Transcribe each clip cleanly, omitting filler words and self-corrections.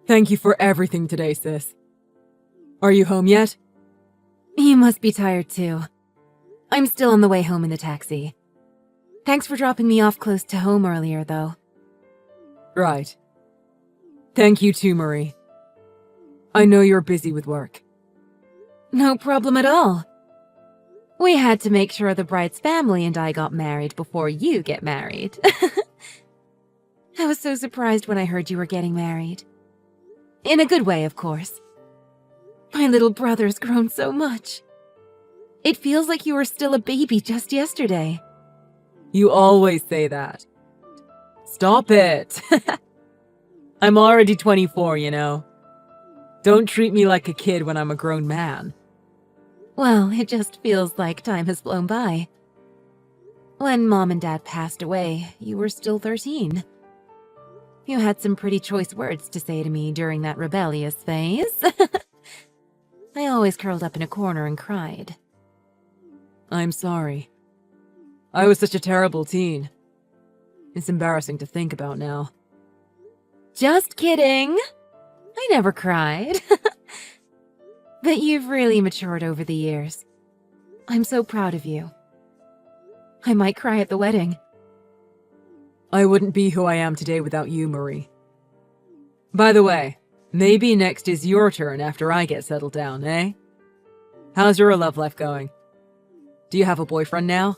Thank you for everything today, sis. Are you home yet? You must be tired too. I'm still on the way home in the taxi. Thanks for dropping me off close to home earlier, though. Right. Thank you too, Marie. I know you're busy with work. No problem at all. We had to make sure the bride's family and I got married before you get married. I was so surprised when I heard you were getting married. In a good way, of course. My little brother's grown so much. It feels like you were still a baby just yesterday. You always say that. Stop it. I'm already 24, you know. Don't treat me like a kid when I'm a grown man. Well, it just feels like time has flown by. When Mom and Dad passed away, you were still 13. You had some pretty choice words to say to me during that rebellious phase. I always curled up in a corner and cried. I'm sorry. I was such a terrible teen. It's embarrassing to think about now. Just kidding. I never cried. But you've really matured over the years. I'm so proud of you. I might cry at the wedding. I wouldn't be who I am today without you, Marie. By the way, maybe next is your turn after I get settled down, eh? How's your love life going? Do you have a boyfriend now?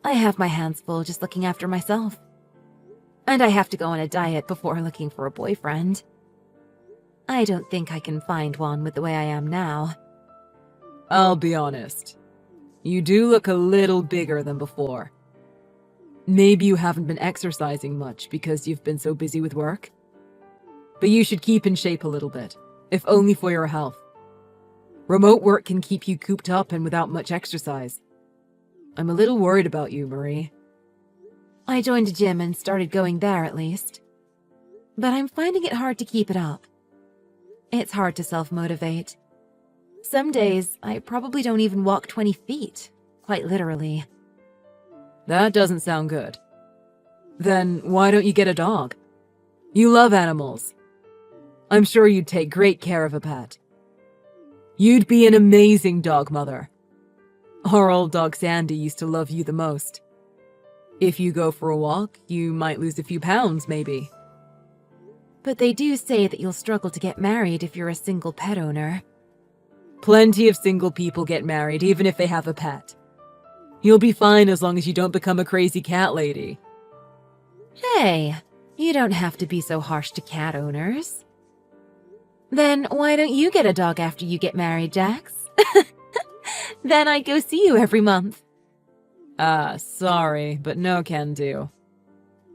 I have my hands full just looking after myself. And I have to go on a diet before looking for a boyfriend. I don't think I can find one with the way I am now. I'll be honest. You do look a little bigger than before. Maybe you haven't been exercising much because you've been so busy with work. But you should keep in shape a little bit, if only for your health. Remote work can keep you cooped up and without much exercise. I'm a little worried about you, Marie. I joined a gym and started going there at least. But I'm finding it hard to keep it up. It's hard to self-motivate. Some days, I probably don't even walk 20 feet, quite literally. That doesn't sound good. Then why don't you get a dog? You love animals. I'm sure you'd take great care of a pet. You'd be an amazing dog mother. Our old dog Sandy used to love you the most. If you go for a walk, you might lose a few pounds, maybe. But they do say that you'll struggle to get married if you're a single pet owner. Plenty of single people get married, even if they have a pet. You'll be fine as long as you don't become a crazy cat lady. Hey, you don't have to be so harsh to cat owners. Then why don't you get a dog after you get married, Jax? Then I go see you every month. Sorry, but no can do.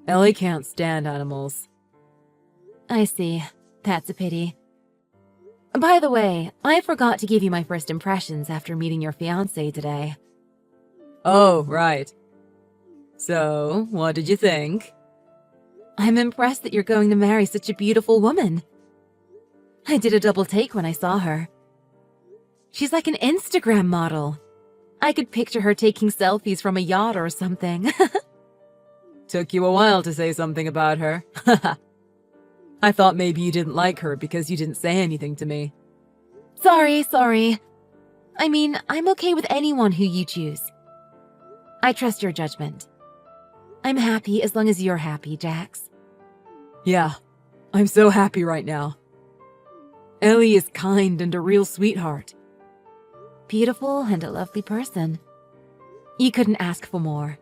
Ellie can't stand animals. I see. That's a pity. By the way, I forgot to give you my first impressions after meeting your fiancé today. Oh, right. So, what did you think? I'm impressed that you're going to marry such a beautiful woman. I did a double take when I saw her. She's like an Instagram model. I could picture her taking selfies from a yacht or something. Took you a while to say something about her. I thought maybe you didn't like her because you didn't say anything to me. Sorry. I mean, I'm okay with anyone who you choose. I trust your judgment. I'm happy as long as you're happy, Jax. Yeah, I'm so happy right now. Ellie is kind and a real sweetheart. Beautiful and a lovely person. You couldn't ask for more.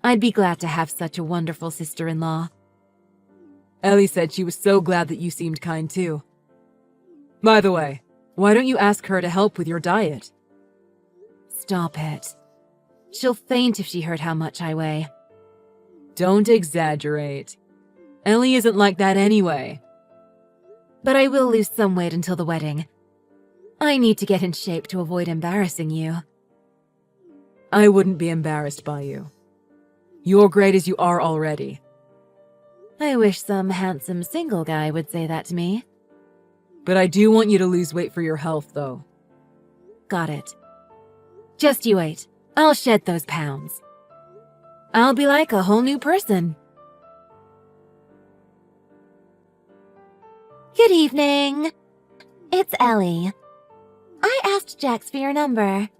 I'd be glad to have such a wonderful sister-in-law. Ellie said she was so glad that you seemed kind too. By the way, why don't you ask her to help with your diet? Stop it. She'll faint if she heard how much I weigh. Don't exaggerate. Ellie isn't like that anyway. But I will lose some weight until the wedding. I need to get in shape to avoid embarrassing you. I wouldn't be embarrassed by you. You're great as you are already. I wish some handsome single guy would say that to me. But I do want you to lose weight for your health, though. Got it. Just you wait. I'll shed those pounds. I'll be like a whole new person. Good evening. It's Ellie. I asked Jax for your number.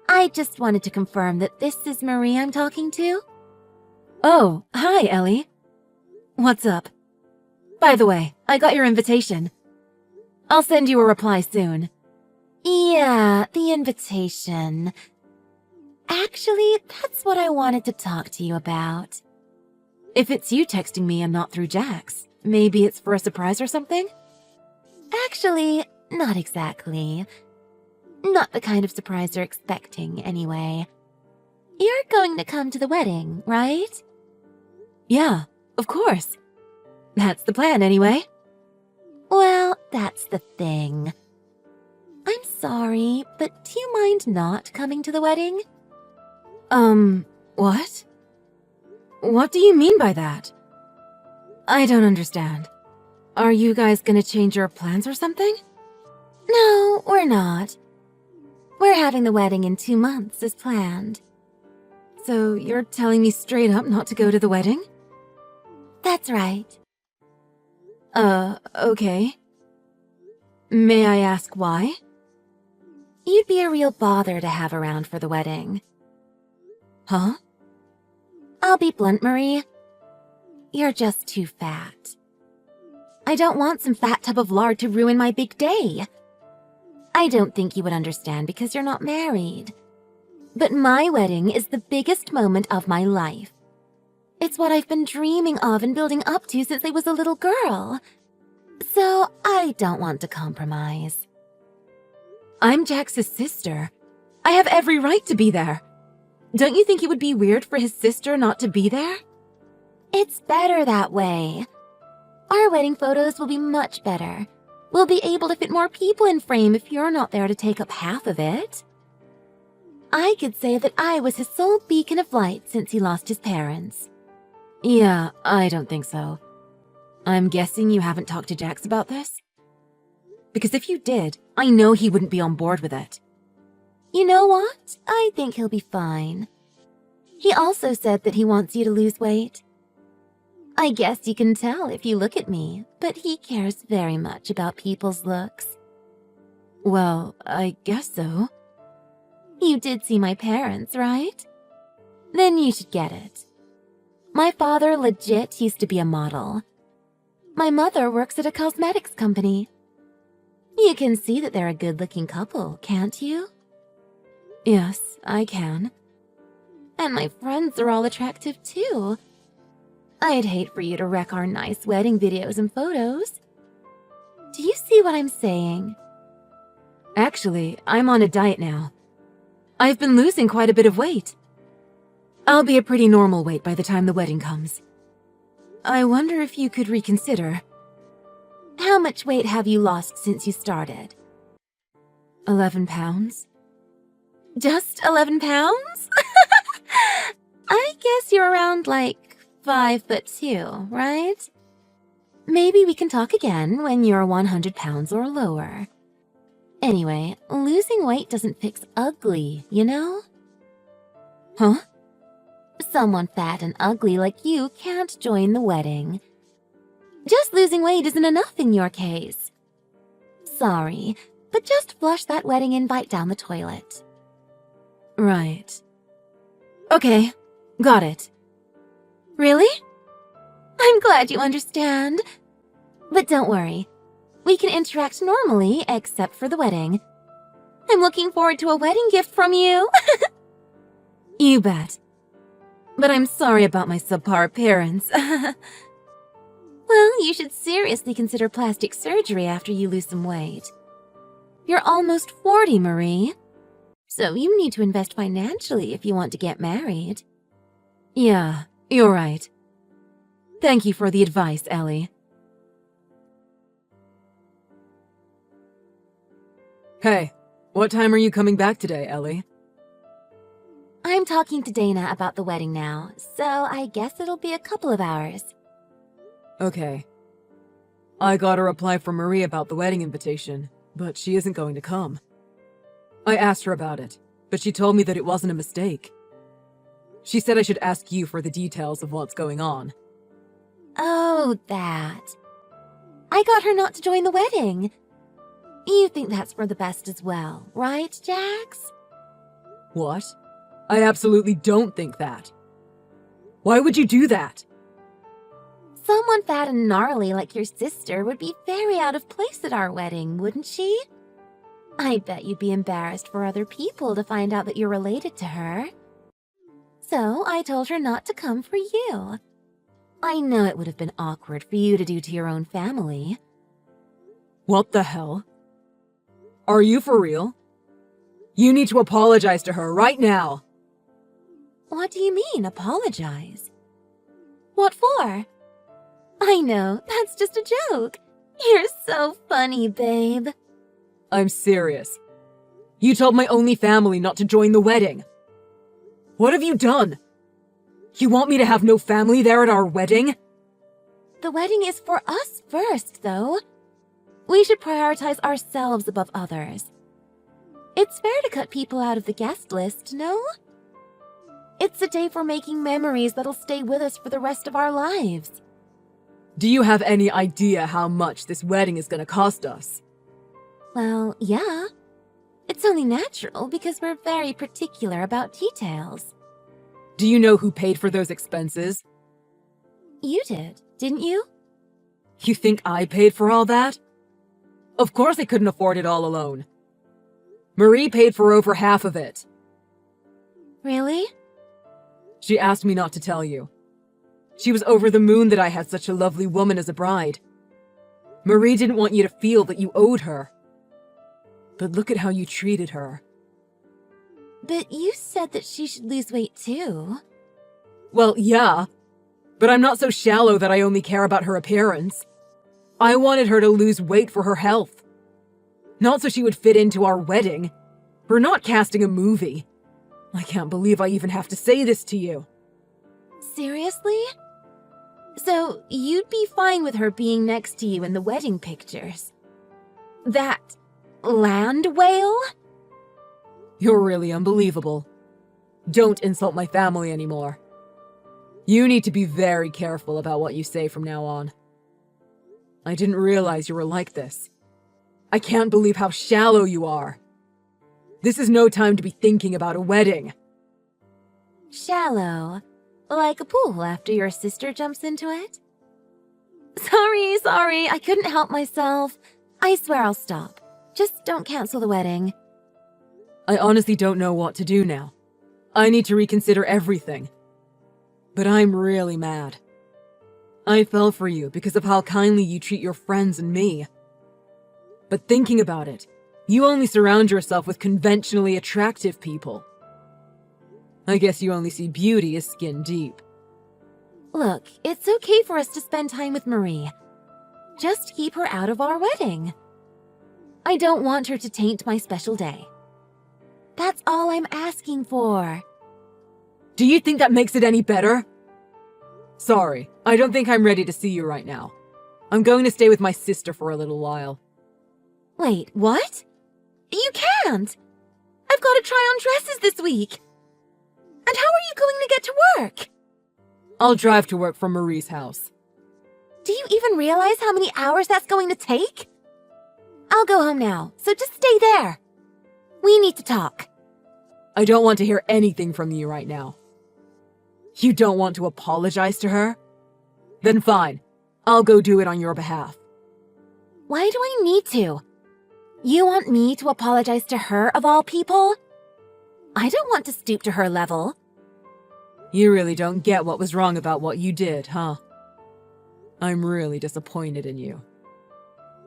I just wanted to confirm that this is Marie I'm talking to. Oh, hi, Ellie. What's up? By the way, I got your invitation. I'll send you a reply soon. Yeah, the invitation. Actually, that's what I wanted to talk to you about. If it's you texting me and not through Jax, maybe it's for a surprise or something? Actually, not exactly. Not the kind of surprise you're expecting, anyway. You're going to come to the wedding, right? Yeah, of course. That's the plan, anyway. Well, that's the thing. I'm sorry, but do you mind not coming to the wedding? What? What do you mean by that? I don't understand. Are you guys gonna change your plans or something? No, we're not. We're having the wedding in 2 months as planned. So you're telling me straight up not to go to the wedding? That's right. Okay. May I ask why? You'd be a real bother to have around for the wedding. Huh? I'll be blunt, Marie. You're just too fat. I don't want some fat tub of lard to ruin my big day. I don't think you would understand because you're not married. But my wedding is the biggest moment of my life. It's what I've been dreaming of and building up to since I was a little girl. So I don't want to compromise. I'm Jax's sister. I have every right to be there. Don't you think it would be weird for his sister not to be there? It's better that way. Our wedding photos will be much better. We'll be able to fit more people in frame if you're not there to take up half of it. I could say that I was his sole beacon of light since he lost his parents. Yeah, I don't think so. I'm guessing you haven't talked to Jax about this? Because if you did, I know he wouldn't be on board with it. You know what? I think he'll be fine. He also said that he wants you to lose weight. I guess you can tell if you look at me, but he cares very much about people's looks. Well, I guess so. You did see my parents, right? Then you should get it. My father legit used to be a model. My mother works at a cosmetics company. You can see that they're a good-looking couple, can't you? Yes, I can. And my friends are all attractive too. I'd hate for you to wreck our nice wedding videos and photos. Do you see what I'm saying? Actually, I'm on a diet now. I've been losing quite a bit of weight. I'll be a pretty normal weight by the time the wedding comes. I wonder if you could reconsider. How much weight have you lost since you started? 11 pounds. Just 11 pounds? I guess you're around like 5'2", right? Maybe we can talk again when you're 100 pounds or lower. Anyway, losing weight doesn't fix ugly, you know? Huh? Someone fat and ugly like you can't join the wedding. Just losing weight isn't enough in your case. Sorry, but just flush that wedding invite down the toilet. Right. Okay, got it. Really? I'm glad you understand. But don't worry. We can interact normally except for the wedding. I'm looking forward to a wedding gift from you. You bet. But I'm sorry about my subpar appearance. Well, you should seriously consider plastic surgery after you lose some weight. You're almost 40, Marie. So you need to invest financially if you want to get married. Yeah, you're right. Thank you for the advice, Ellie. Hey, what time are you coming back today, Ellie? I'm talking to Dana about the wedding now, so I guess it'll be a couple of hours. Okay. I got a reply from Marie about the wedding invitation, but she isn't going to come. I asked her about it, but she told me that it wasn't a mistake. She said I should ask you for the details of what's going on. Oh, that. I I got her not to join the wedding. You think that's for the best as well, right, Jax? What? I absolutely don't think that. Why would you do that? Someone fat and gnarly like your sister would be very out of place at our wedding, wouldn't she? I bet you'd be embarrassed for other people to find out that you're related to her. So I told her not to come for you. I know it would have been awkward for you to do to your own family. What the hell? Are you for real? You need to apologize to her right now. What do you mean, apologize? What for? I know, that's just a joke. You're so funny, babe. I'm serious. You told my only family not to join the wedding. What have you done? You want me to have no family there at our wedding? The wedding is for us first, though. We should prioritize ourselves above others. It's fair to cut people out of the guest list, no? It's a day for making memories that'll stay with us for the rest of our lives. Do you have any idea how much this wedding is going to cost us? Well, yeah. It's only natural because we're very particular about details. Do you know who paid for those expenses? You did, didn't you? You think I paid for all that? Of course I couldn't afford it all alone. Marie paid for over half of it. Really? She asked me not to tell you. She was over the moon that I had such a lovely woman as a bride. Marie didn't want you to feel that you owed her. But look at how you treated her. But you said that she should lose weight too. Well, yeah. But I'm not so shallow that I only care about her appearance. I wanted her to lose weight for her health. Not so she would fit into our wedding. We're not casting a movie. I can't believe I even have to say this to you. Seriously? So you'd be fine with her being next to you in the wedding pictures? That land whale? You're really unbelievable. Don't insult my family anymore. You need to be very careful about what you say from now on. I didn't realize you were like this. I can't believe how shallow you are. This is no time to be thinking about a wedding. Shallow? Like a pool after your sister jumps into it? Sorry, I couldn't help myself. I swear I'll stop. Just don't cancel the wedding. I honestly don't know what to do now. I need to reconsider everything. But I'm really mad. I fell for you because of how kindly you treat your friends and me. But thinking about it, you only surround yourself with conventionally attractive people. I guess you only see beauty as skin deep. Look, it's okay for us to spend time with Marie. Just keep her out of our wedding. I don't want her to taint my special day. That's all I'm asking for. Do you think that makes it any better? Sorry, I don't think I'm ready to see you right now. I'm going to stay with my sister for a little while. Wait, what? You can't! I've got to try on dresses this week. And how are you going to get to work? I'll drive to work from Marie's house. Do you even realize how many hours that's going to take? I'll go home now, so just stay there. We need to talk. I don't want to hear anything from you right now. You don't want to apologize to her? Then fine, I'll go do it on your behalf. Why do I need to? You want me to apologize to her of all people? I don't want to stoop to her level. You really don't get what was wrong about what you did, huh? I'm really disappointed in you.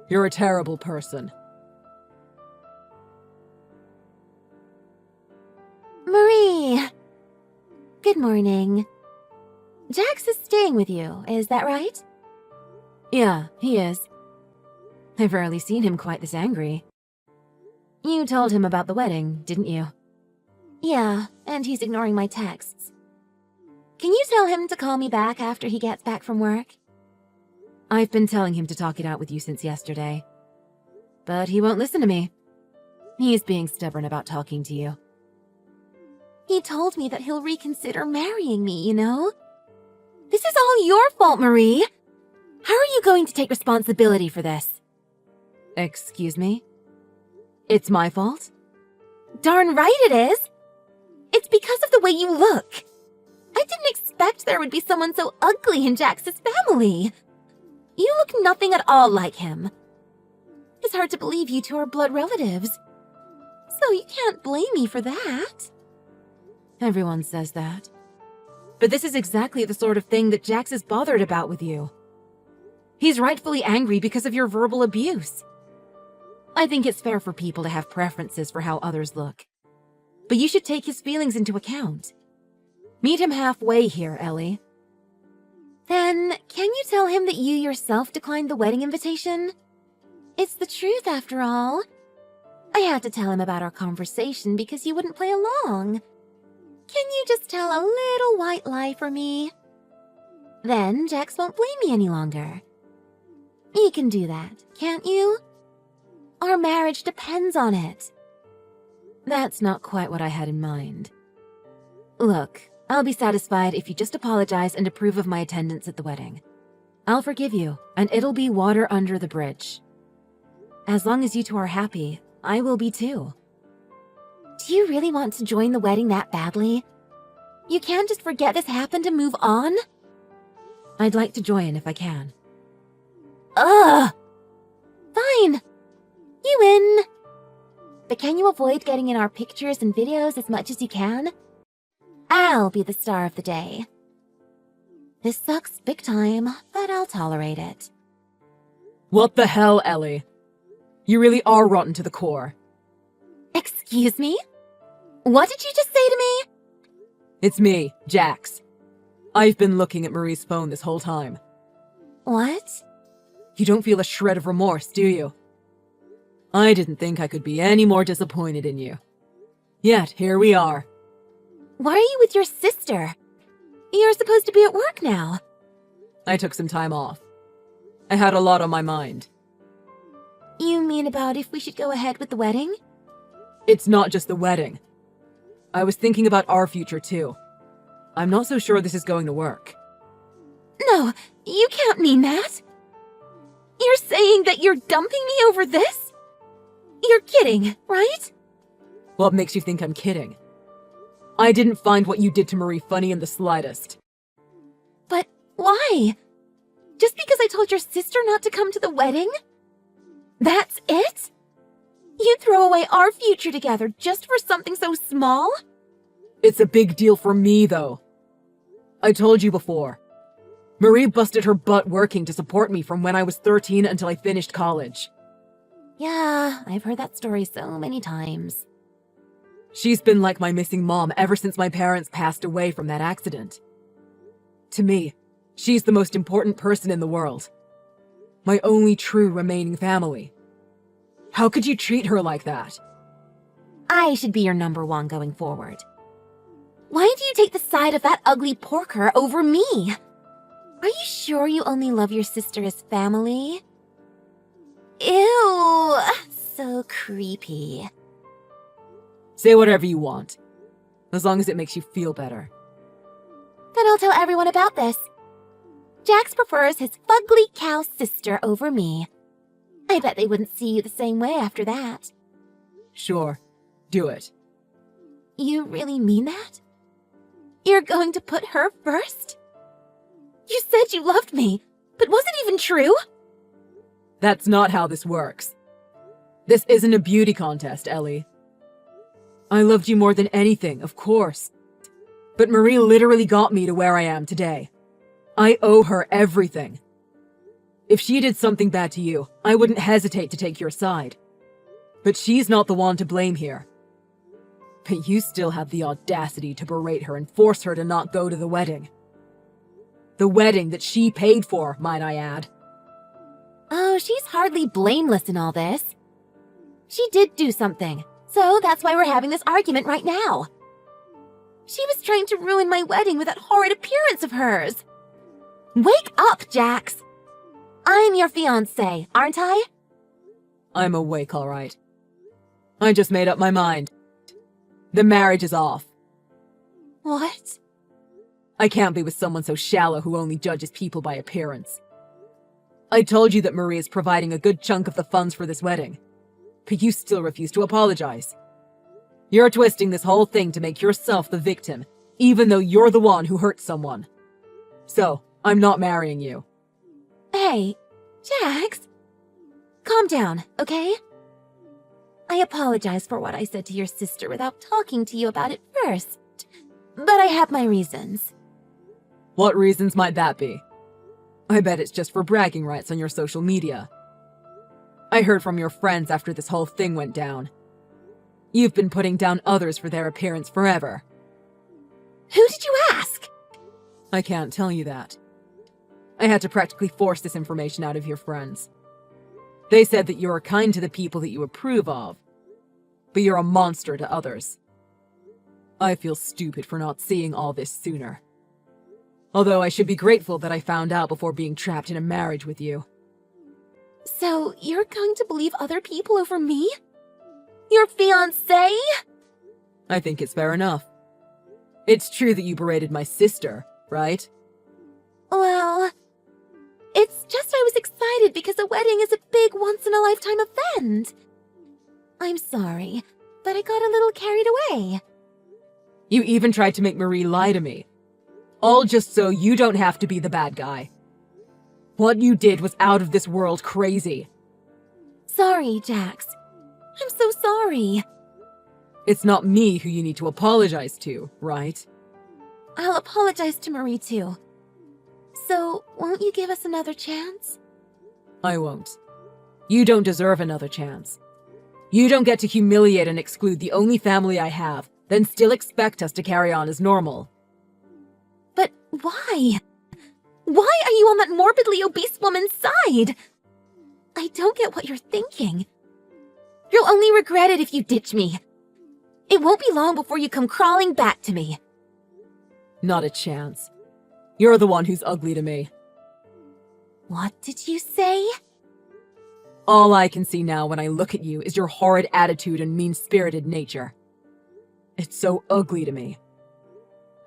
You're a terrible person. Marie! Good morning. Jax is staying with you, is that right? Yeah, he is. I've rarely seen him quite this angry. You told him about the wedding, didn't you? Yeah, and he's ignoring my texts. Can you tell him to call me back after he gets back from work? I've been telling him to talk it out with you since yesterday. But he won't listen to me. He's being stubborn about talking to you. He told me that he'll reconsider marrying me, you know? This is all your fault, Marie! How are you going to take responsibility for this? Excuse me? It's my fault? Darn right it is! It's because of the way you look. I didn't expect there would be someone so ugly in Jax's family. You look nothing at all like him. It's hard to believe you two are blood relatives. So you can't blame me for that. Everyone says that. But this is exactly the sort of thing that Jax is bothered about with you. He's rightfully angry because of your verbal abuse. I think it's fair for people to have preferences for how others look. But you should take his feelings into account. Meet him halfway here, Ellie. Then, can you tell him that you yourself declined the wedding invitation? It's the truth, after all. I had to tell him about our conversation because you wouldn't play along. Can you just tell a little white lie for me? Then Jax won't blame me any longer. You can do that, can't you? Our marriage depends on it. That's not quite what I had in mind. Look, I'll be satisfied if you just apologize and approve of my attendance at the wedding. I'll forgive you, and it'll be water under the bridge. As long as you two are happy, I will be too. Do you really want to join the wedding that badly? You can't just forget this happened and move on? I'd like to join if I can. Ugh! Fine. You win. But can you avoid getting in our pictures and videos as much as you can? I'll be the star of the day. This sucks big time, but I'll tolerate it. What the hell, Ellie? You really are rotten to the core. Excuse me? What did you just say to me? It's me, Jax. I've been looking at Marie's phone this whole time. What? You don't feel a shred of remorse, do you? I didn't think I could be any more disappointed in you. Yet, here we are. Why are you with your sister? You're supposed to be at work now. I took some time off. I had a lot on my mind. You mean about if we should go ahead with the wedding? It's not just the wedding. I was thinking about our future too. I'm not so sure this is going to work. No, you can't mean that. You're saying that you're dumping me over this? You're kidding, right? What makes you think I'm kidding? I didn't find what you did to Marie funny in the slightest. But why? Just because I told your sister not to come to the wedding? That's it? You'd throw away our future together just for something so small? It's a big deal for me, though. I told you before. Marie busted her butt working to support me from when I was 13 until I finished college. Yeah, I've heard that story so many times. She's been like my missing mom ever since my parents passed away from that accident. To me, she's the most important person in the world. My only true remaining family. How could you treat her like that? I should be your number one going forward. Why do you take the side of that ugly porker over me? Are you sure you only love your sister as family? Ew, so creepy. Say whatever you want, as long as it makes you feel better. Then I'll tell everyone about this. Jax prefers his fugly cow sister over me. I bet they wouldn't see you the same way after that. Sure, do it. You really mean that? You're going to put her first? You said you loved me, but was it even true? That's not how this works. This isn't a beauty contest, Ellie. I loved you more than anything, of course. But Marie literally got me to where I am today. I owe her everything. If she did something bad to you, I wouldn't hesitate to take your side. But she's not the one to blame here. But you still have the audacity to berate her and force her to not go to the wedding. The wedding that she paid for, might I add. Oh, she's hardly blameless in all this. She did do something, so that's why we're having this argument right now. She was trying to ruin my wedding with that horrid appearance of hers. Wake up, Jax! I'm your fiancé, aren't I? I'm awake, all right. I just made up my mind. The marriage is off. What? I can't be with someone so shallow who only judges people by appearance. I told you that Marie is providing a good chunk of the funds for this wedding, but you still refuse to apologize. You're twisting this whole thing to make yourself the victim, even though you're the one who hurt someone. So, I'm not marrying you. Hey, Jax. Calm down, okay? I apologize for what I said to your sister without talking to you about it first, but I have my reasons. What reasons might that be? I bet it's just for bragging rights on your social media. I heard from your friends after this whole thing went down. You've been putting down others for their appearance forever. Who did you ask? I can't tell you that. I had to practically force this information out of your friends. They said that you're kind to the people that you approve of, but you're a monster to others. I feel stupid for not seeing all this sooner. Although I should be grateful that I found out before being trapped in a marriage with you. So, you're going to believe other people over me? Your fiancé? I think it's fair enough. It's true that you berated my sister, right? Well, it's just I was excited because a wedding is a big once-in-a-lifetime event. I'm sorry, but I got a little carried away. You even tried to make Marie lie to me. All just so you don't have to be the bad guy. What you did was out of this world crazy. Sorry, Jax. I'm so sorry. It's not me who you need to apologize to, right? I'll apologize to Marie too. So, won't you give us another chance? I won't. You don't deserve another chance. You don't get to humiliate and exclude the only family I have, then still expect us to carry on as normal. But why? Why are you on that morbidly obese woman's side? I don't get what you're thinking. You'll only regret it if you ditch me. It won't be long before you come crawling back to me. Not a chance. You're the one who's ugly to me. What did you say? All I can see now when I look at you is your horrid attitude and mean-spirited nature. It's so ugly to me.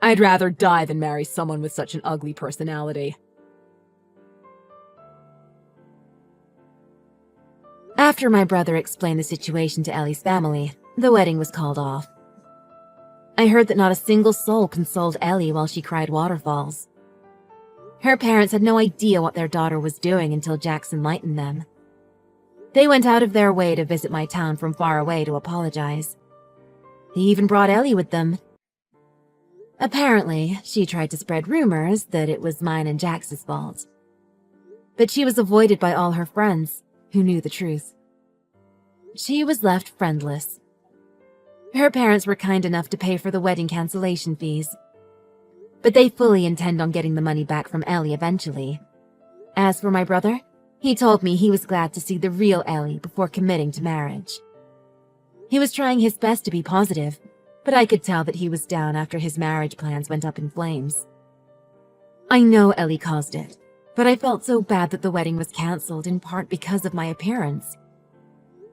I'd rather die than marry someone with such an ugly personality. After my brother explained the situation to Ellie's family, the wedding was called off. I heard that not a single soul consoled Ellie while she cried waterfalls. Her parents had no idea what their daughter was doing until Jax enlightened them. They went out of their way to visit my town from far away to apologize. They even brought Ellie with them. Apparently, she tried to spread rumors that it was mine and Jax's fault. But she was avoided by all her friends, who knew the truth. She was left friendless. Her parents were kind enough to pay for the wedding cancellation fees. But they fully intend on getting the money back from Ellie eventually. As for my brother, he told me he was glad to see the real Ellie before committing to marriage. He was trying his best to be positive, but I could tell that he was down after his marriage plans went up in flames. I know Ellie caused it, but I felt so bad that the wedding was cancelled in part because of my appearance.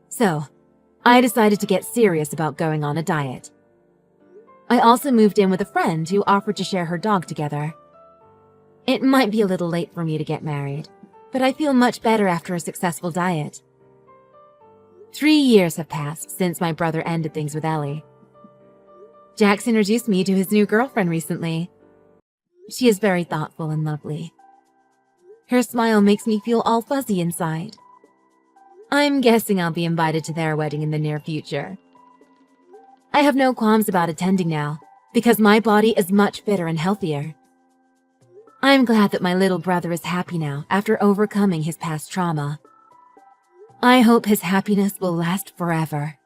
So, I decided to get serious about going on a diet. I also moved in with a friend who offered to share her dog together. It might be a little late for me to get married, but I feel much better after a successful diet. 3 years have passed since my brother ended things with Ellie. Jax introduced me to his new girlfriend recently. She is very thoughtful and lovely. Her smile makes me feel all fuzzy inside. I'm guessing I'll be invited to their wedding in the near future. I have no qualms about attending now, because my body is much fitter and healthier. I'm glad that my little brother is happy now after overcoming his past trauma. I hope his happiness will last forever.